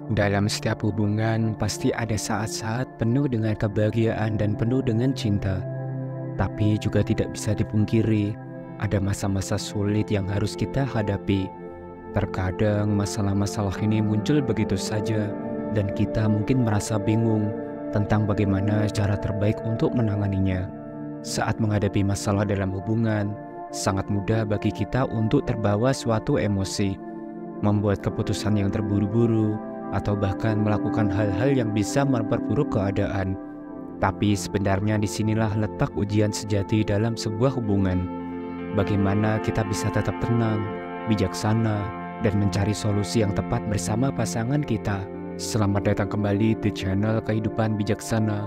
Dalam setiap hubungan, pasti ada saat-saat penuh dengan kebahagiaan dan penuh dengan cinta. Tapi juga tidak bisa dipungkiri, ada masa-masa sulit yang harus kita hadapi. Terkadang masalah-masalah ini muncul begitu saja, dan kita mungkin merasa bingung tentang bagaimana cara terbaik untuk menanganinya. Saat menghadapi masalah dalam hubungan, sangat mudah bagi kita untuk terbawa suatu emosi, membuat keputusan yang terburu-buru, atau bahkan melakukan hal-hal yang bisa memperburuk keadaan. Tapi sebenarnya disinilah letak ujian sejati dalam sebuah hubungan. Bagaimana kita bisa tetap tenang, bijaksana, dan mencari solusi yang tepat bersama pasangan kita. Selamat datang kembali di channel Kehidupan Bijaksana.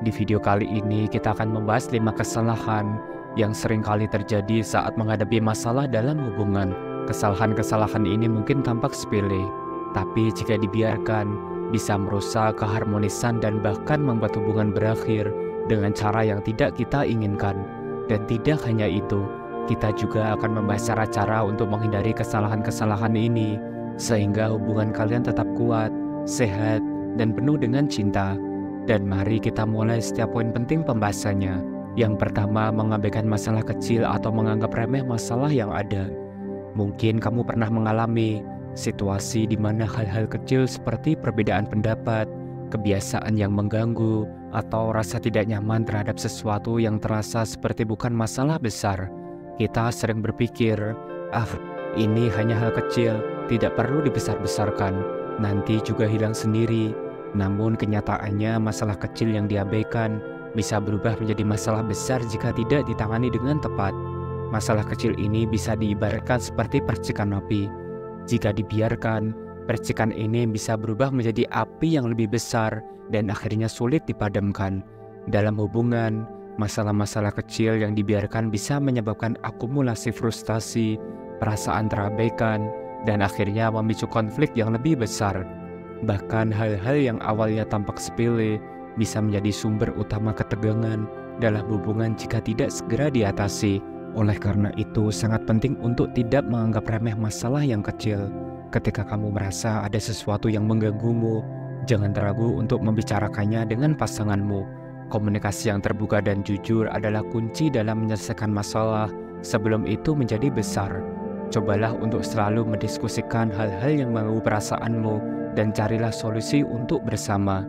Di video kali ini kita akan membahas 5 kesalahan yang sering kali terjadi saat menghadapi masalah dalam hubungan. Kesalahan-kesalahan ini mungkin tampak sepele, tapi jika dibiarkan, bisa merusak keharmonisan dan bahkan membuat hubungan berakhir dengan cara yang tidak kita inginkan. Dan tidak hanya itu, kita juga akan membahas cara-cara untuk menghindari kesalahan-kesalahan ini, sehingga hubungan kalian tetap kuat, sehat, dan penuh dengan cinta. Dan mari kita mulai setiap poin penting pembahasannya. Yang pertama, mengabaikan masalah kecil atau menganggap remeh masalah yang ada. Mungkin kamu pernah mengalami situasi di mana hal-hal kecil seperti perbedaan pendapat, kebiasaan yang mengganggu, atau rasa tidak nyaman terhadap sesuatu yang terasa seperti bukan masalah besar. Kita sering berpikir, ini hanya hal kecil, tidak perlu dibesar-besarkan, nanti juga hilang sendiri. Namun kenyataannya masalah kecil yang diabaikan bisa berubah menjadi masalah besar jika tidak ditangani dengan tepat. Masalah kecil ini bisa diibaratkan seperti percikan api. Jika dibiarkan, percikan ini bisa berubah menjadi api yang lebih besar dan akhirnya sulit dipadamkan. Dalam hubungan, masalah-masalah kecil yang dibiarkan bisa menyebabkan akumulasi frustasi, perasaan terabaikan, dan akhirnya memicu konflik yang lebih besar. Bahkan hal-hal yang awalnya tampak sepele bisa menjadi sumber utama ketegangan dalam hubungan jika tidak segera diatasi. Oleh karena itu, sangat penting untuk tidak menganggap remeh masalah yang kecil. Ketika kamu merasa ada sesuatu yang mengganggumu, jangan ragu untuk membicarakannya dengan pasanganmu. Komunikasi yang terbuka dan jujur adalah kunci dalam menyelesaikan masalah sebelum itu menjadi besar. Cobalah untuk selalu mendiskusikan hal-hal yang mengganggu perasaanmu dan carilah solusi untuk bersama.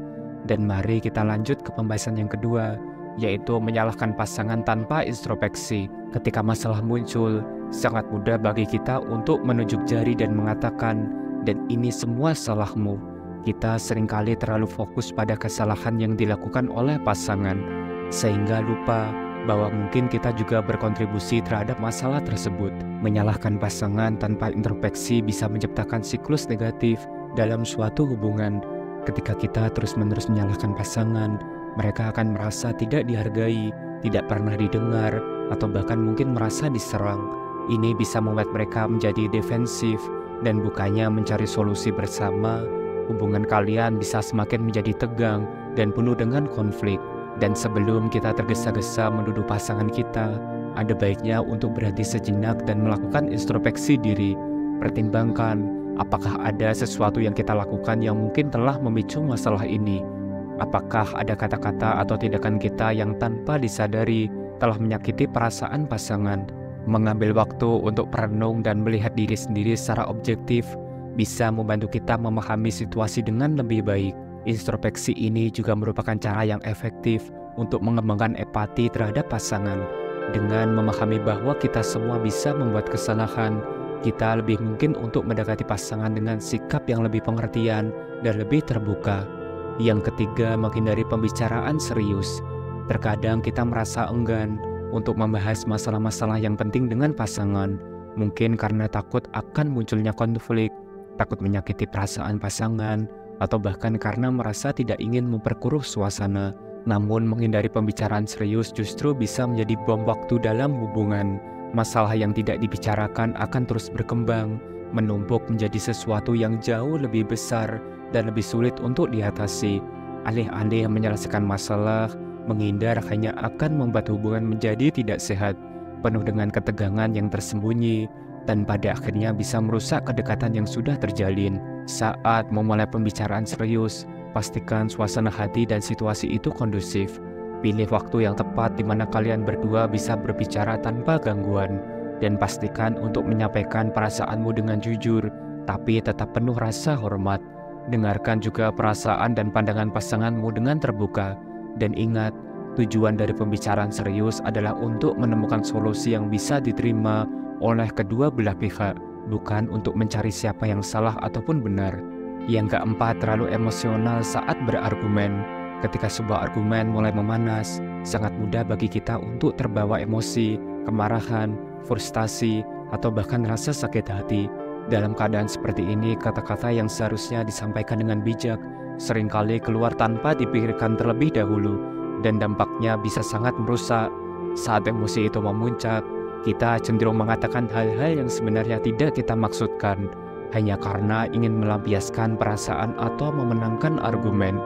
Dan mari kita lanjut ke pembahasan yang kedua, yaitu menyalahkan pasangan tanpa introspeksi. Ketika masalah muncul, sangat mudah bagi kita untuk menunjuk jari dan mengatakan, "Dan ini semua salahmu." Kita seringkali terlalu fokus pada kesalahan yang dilakukan oleh pasangan, sehingga lupa bahwa mungkin kita juga berkontribusi terhadap masalah tersebut. Menyalahkan pasangan tanpa introspeksi bisa menciptakan siklus negatif dalam suatu hubungan. Ketika kita terus-menerus menyalahkan pasangan, mereka akan merasa tidak dihargai, tidak pernah didengar, atau bahkan mungkin merasa diserang. Ini bisa membuat mereka menjadi defensif dan bukannya mencari solusi bersama. Hubungan kalian bisa semakin menjadi tegang dan penuh dengan konflik. Dan sebelum kita tergesa-gesa menuduh pasangan kita, ada baiknya untuk berhenti sejenak dan melakukan introspeksi diri. Pertimbangkan apakah ada sesuatu yang kita lakukan yang mungkin telah memicu masalah ini. Apakah ada kata-kata atau tindakan kita yang tanpa disadari telah menyakiti perasaan pasangan? Mengambil waktu untuk merenung dan melihat diri sendiri secara objektif bisa membantu kita memahami situasi dengan lebih baik. Introspeksi ini juga merupakan cara yang efektif untuk mengembangkan empati terhadap pasangan. Dengan memahami bahwa kita semua bisa membuat kesalahan, kita lebih mungkin untuk mendekati pasangan dengan sikap yang lebih pengertian dan lebih terbuka. Yang ketiga, menghindari pembicaraan serius. Terkadang kita merasa enggan untuk membahas masalah-masalah yang penting dengan pasangan. Mungkin karena takut akan munculnya konflik, takut menyakiti perasaan pasangan, atau bahkan karena merasa tidak ingin memperkeruh suasana. Namun menghindari pembicaraan serius justru bisa menjadi bom waktu dalam hubungan. Masalah yang tidak dibicarakan akan terus berkembang, menumpuk menjadi sesuatu yang jauh lebih besar dan lebih sulit untuk diatasi. Alih-alih menyelesaikan masalah, menghindar hanya akan membuat hubungan menjadi tidak sehat, penuh dengan ketegangan yang tersembunyi, dan pada akhirnya bisa merusak kedekatan yang sudah terjalin. Saat memulai pembicaraan serius, pastikan suasana hati dan situasi itu kondusif. Pilih waktu yang tepat di mana kalian berdua bisa berbicara tanpa gangguan, dan pastikan untuk menyampaikan perasaanmu dengan jujur, tapi tetap penuh rasa hormat. Dengarkan juga perasaan dan pandangan pasanganmu dengan terbuka, dan ingat, tujuan dari pembicaraan serius adalah untuk menemukan solusi yang bisa diterima oleh kedua belah pihak, bukan untuk mencari siapa yang salah ataupun benar. Yang keempat, terlalu emosional saat berargumen. Ketika sebuah argumen mulai memanas, sangat mudah bagi kita untuk terbawa emosi, kemarahan, frustasi, atau bahkan rasa sakit hati. Dalam keadaan seperti ini, kata-kata yang seharusnya disampaikan dengan bijak seringkali keluar tanpa dipikirkan terlebih dahulu, dan dampaknya bisa sangat merusak. Saat emosi itu memuncak, kita cenderung mengatakan hal-hal yang sebenarnya tidak kita maksudkan, hanya karena ingin melampiaskan perasaan atau memenangkan argumen.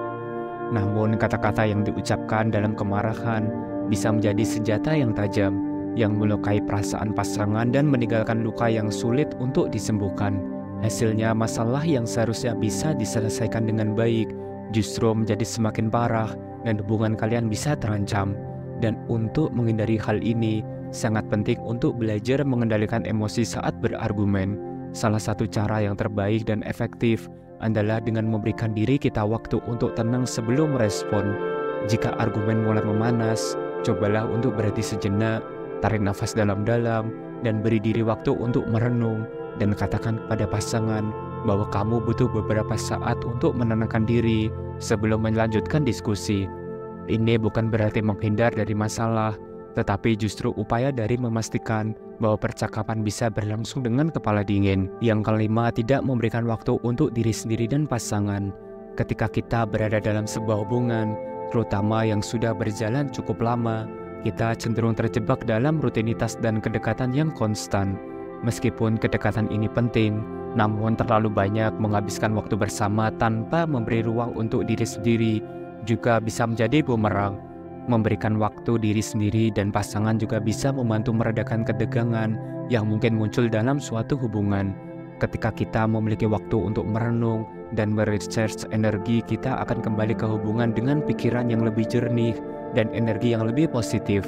Namun kata-kata yang diucapkan dalam kemarahan bisa menjadi senjata yang tajam, yang melukai perasaan pasangan dan meninggalkan luka yang sulit untuk disembuhkan. Hasilnya, masalah yang seharusnya bisa diselesaikan dengan baik justru menjadi semakin parah dan hubungan kalian bisa terancam. Dan untuk menghindari hal ini, sangat penting untuk belajar mengendalikan emosi saat berargumen. Salah satu cara yang terbaik dan efektif adalah dengan memberikan diri kita waktu untuk tenang sebelum merespon. Jika argumen mulai memanas, cobalah untuk berhenti sejenak, tarik nafas dalam-dalam, dan beri diri waktu untuk merenung, dan katakan kepada pasangan bahwa kamu butuh beberapa saat untuk menenangkan diri sebelum melanjutkan diskusi. Ini bukan berarti menghindar dari masalah, tetapi justru upaya dari memastikan bahwa percakapan bisa berlangsung dengan kepala dingin. Yang kelima, tidak memberikan waktu untuk diri sendiri dan pasangan. Ketika kita berada dalam sebuah hubungan, terutama yang sudah berjalan cukup lama, kita cenderung terjebak dalam rutinitas dan kedekatan yang konstan. Meskipun kedekatan ini penting, namun terlalu banyak menghabiskan waktu bersama tanpa memberi ruang untuk diri sendiri juga bisa menjadi bumerang. Memberikan waktu diri sendiri dan pasangan juga bisa membantu meredakan ketegangan yang mungkin muncul dalam suatu hubungan. Ketika kita memiliki waktu untuk merenung dan merecharge energi, kita akan kembali ke hubungan dengan pikiran yang lebih jernih dan energi yang lebih positif.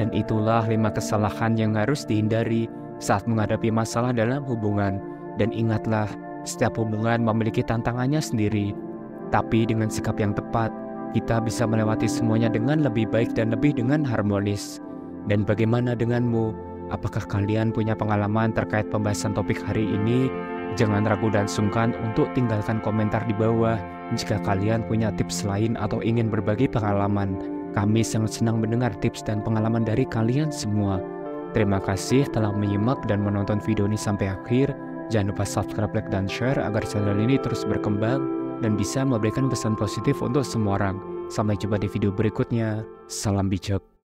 Dan itulah 5 kesalahan yang harus dihindari saat menghadapi masalah dalam hubungan. Dan ingatlah, setiap hubungan memiliki tantangannya sendiri. Tapi dengan sikap yang tepat, kita bisa melewati semuanya dengan lebih baik dan lebih dengan harmonis. Dan bagaimana denganmu? Apakah kalian punya pengalaman terkait pembahasan topik hari ini? Jangan ragu dan sungkan untuk tinggalkan komentar di bawah jika kalian punya tips lain atau ingin berbagi pengalaman. Kami sangat senang mendengar tips dan pengalaman dari kalian semua. Terima kasih telah menyimak dan menonton video ini sampai akhir. Jangan lupa subscribe, like, dan share agar channel ini terus berkembang dan bisa memberikan pesan positif untuk semua orang. Sampai jumpa di video berikutnya. Salam bijak.